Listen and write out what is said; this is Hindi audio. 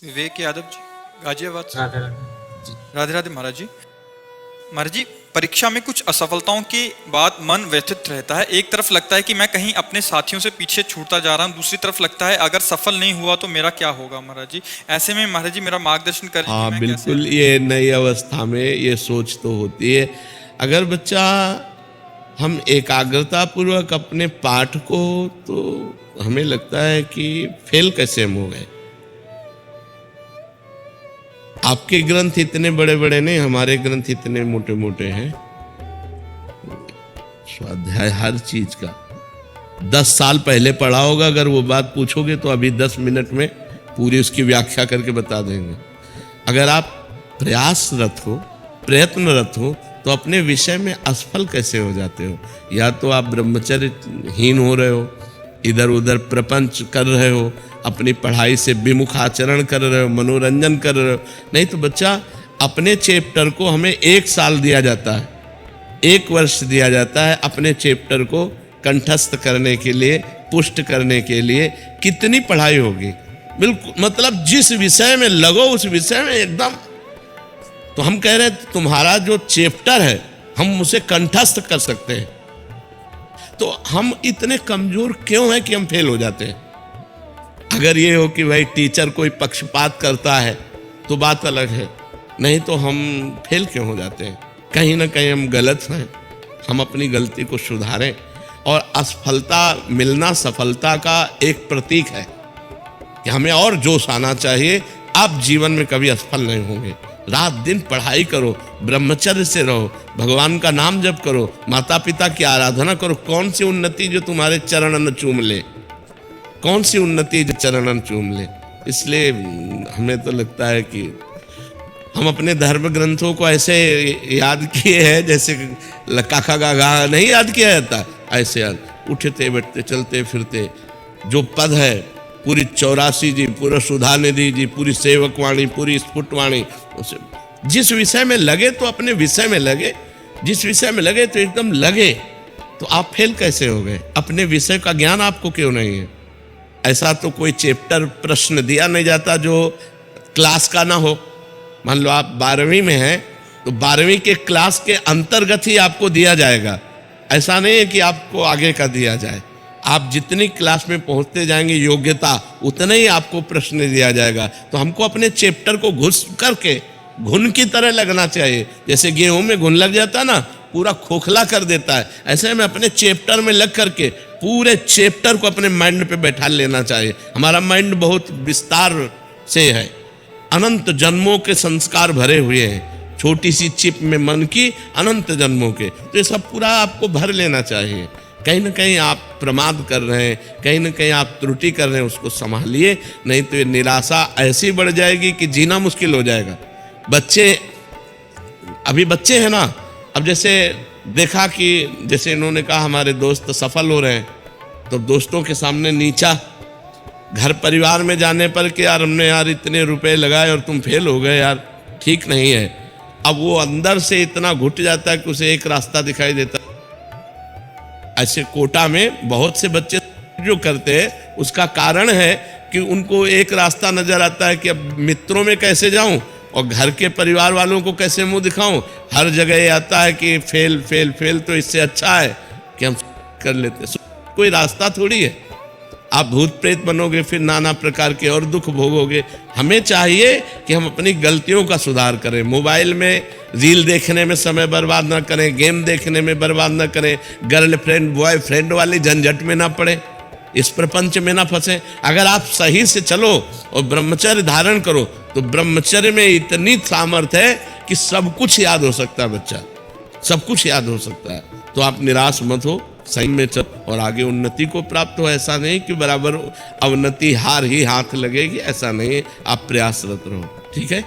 विवेक यादव जी, गाजियाबाद से। राधे राधे। राधे राधे महाराज जी। महाराज जी, परीक्षा में कुछ असफलताओं के बाद मन व्यथित रहता है। एक तरफ लगता है कि मैं कहीं अपने साथियों से पीछे छूटता जा रहा हूँ, दूसरी तरफ लगता है अगर सफल नहीं हुआ तो मेरा क्या होगा। महाराज जी, ऐसे में महाराज जी मेरा मार्गदर्शन करें कि हाँ मैं बिल्कुल, कैसे। ये नई अवस्था में ये सोच तो होती है। अगर बच्चा हम एकाग्रता पूर्वक अपने पाठ को, तो हमें लगता है कि फेल कैसे हम हो गए। आपके ग्रंथ इतने बड़े बड़े नहीं, हमारे ग्रंथ इतने मोटे मोटे हैं। स्वाध्याय हर चीज का 10 साल पहले पढ़ा होगा, अगर वो बात पूछोगे तो अभी 10 मिनट में पूरी उसकी व्याख्या करके बता देंगे। अगर आप प्रयासरत हो, प्रयत्नरत हो, तो अपने विषय में असफल कैसे हो जाते हो। या तो आप ब्रह्मचर्यहीन हो रहे हो, इधर उधर प्रपंच कर रहे हो, अपनी पढ़ाई से विमुख आचरण कर रहे हो, मनोरंजन कर रहे हो। नहीं तो बच्चा, अपने चैप्टर को हमें 1 साल दिया जाता है, 1 वर्ष दिया जाता है अपने चैप्टर को कंठस्थ करने के लिए, पुष्ट करने के लिए। कितनी पढ़ाई होगी। बिल्कुल, मतलब जिस विषय में लगो उस विषय में एकदम। तो हम कह रहे हैं तुम्हारा जो चैप्टर है हम उसे कंठस्थ कर सकते हैं। तो हम इतने कमजोर क्यों हैं कि हम फेल हो जाते हैं। अगर ये हो कि भाई टीचर कोई पक्षपात करता है तो बात अलग है, नहीं तो हम फेल क्यों हो जाते हैं। कहीं ना कहीं हम गलत हैं। हम अपनी गलती को सुधारें। और असफलता मिलना सफलता का एक प्रतीक है कि हमें और जोश आना चाहिए। आप जीवन में कभी असफल नहीं होंगे। रात दिन पढ़ाई करो, ब्रह्मचर्य से रहो, भगवान का नाम जप करो, माता पिता की आराधना करो। कौन सी उन्नति जो तुम्हारे चरणन चूम ले, कौन सी उन्नति जो चरणन चूम ले। इसलिए हमें तो लगता है कि हम अपने धर्म ग्रंथों को ऐसे याद किए हैं जैसे काका गागा नहीं याद किया जाता, ऐसे याद। उठते बैठते चलते फिरते जो पद है, पूरी 84 जी, पूरा सुधा निधि जी, पूरी सेवकवाणी, पूरी स्फुटवाणी, उसे जिस विषय में लगे तो अपने विषय में लगे, जिस विषय में लगे तो एकदम लगे। तो आप फेल कैसे हो गए। अपने विषय का ज्ञान आपको क्यों नहीं है। ऐसा तो कोई चैप्टर प्रश्न दिया नहीं जाता जो क्लास का ना हो। मान लो आप 12वीं में हैं तो 12वीं के क्लास के अंतर्गत ही आपको दिया जाएगा। ऐसा नहीं है कि आपको आगे का दिया जाए। आप जितनी क्लास में पहुंचते जाएंगे योग्यता, उतना ही आपको प्रश्न दिया जाएगा। तो हमको अपने चैप्टर को घुस करके घुन की तरह लगना चाहिए। जैसे गेहूं में घुन लग जाता ना, पूरा खोखला कर देता है, ऐसे में अपने चैप्टर में लग करके पूरे चैप्टर को अपने माइंड पे बैठा लेना चाहिए। हमारा माइंड बहुत विस्तार से है, अनंत जन्मों के संस्कार भरे हुए हैं। छोटी सी चिप में मन की अनंत जन्मों के, तो ये सब पूरा आपको भर लेना चाहिए। कहीं ना कहीं आप प्रमाद कर रहे हैं, कहीं ना कहीं आप त्रुटि कर रहे हैं, उसको संभालिए। नहीं तो ये निराशा ऐसी बढ़ जाएगी कि जीना मुश्किल हो जाएगा। बच्चे अभी बच्चे हैं ना, अब जैसे देखा कि जैसे इन्होंने कहा हमारे दोस्त सफल हो रहे हैं, तो दोस्तों के सामने नीचा, घर परिवार में जाने पर कि यार हमने यार इतने रुपए लगाए और तुम फेल हो गए यार, ठीक नहीं है। अब वो अंदर से इतना घुट जाता है कि उसे एक रास्ता दिखाई देता है। ऐसे कोटा में बहुत से बच्चे जो करते हैं, उसका कारण है कि उनको एक रास्ता नजर आता है कि अब मित्रों में कैसे जाऊं और घर के परिवार वालों को कैसे मुंह दिखाऊं। हर जगह ये आता है कि फेल फेल फेल, तो इससे अच्छा है कि हम कर लेते। कोई रास्ता थोड़ी है। आप भूत प्रेत बनोगे, फिर नाना प्रकार के और दुख भोगोगे। हमें चाहिए कि हम अपनी गलतियों का सुधार करें। मोबाइल में रील देखने में समय बर्बाद ना करें, गेम देखने में बर्बाद ना करें, गर्लफ्रेंड बॉयफ्रेंड वाली झंझट में ना पड़े, इस प्रपंच में ना फंसे। अगर आप सही से चलो और ब्रह्मचर्य धारण करो, तो ब्रह्मचर्य में इतनी सामर्थ्य है कि सब कुछ याद हो सकता है। बच्चा सब कुछ याद हो सकता है। तो आप निराश मत हो, सही में चल और आगे उन्नति को प्राप्त हो। ऐसा नहीं कि बराबर अवनति हार ही हाथ लगेगी, ऐसा नहीं है। आप प्रयासरत रहो, ठीक है।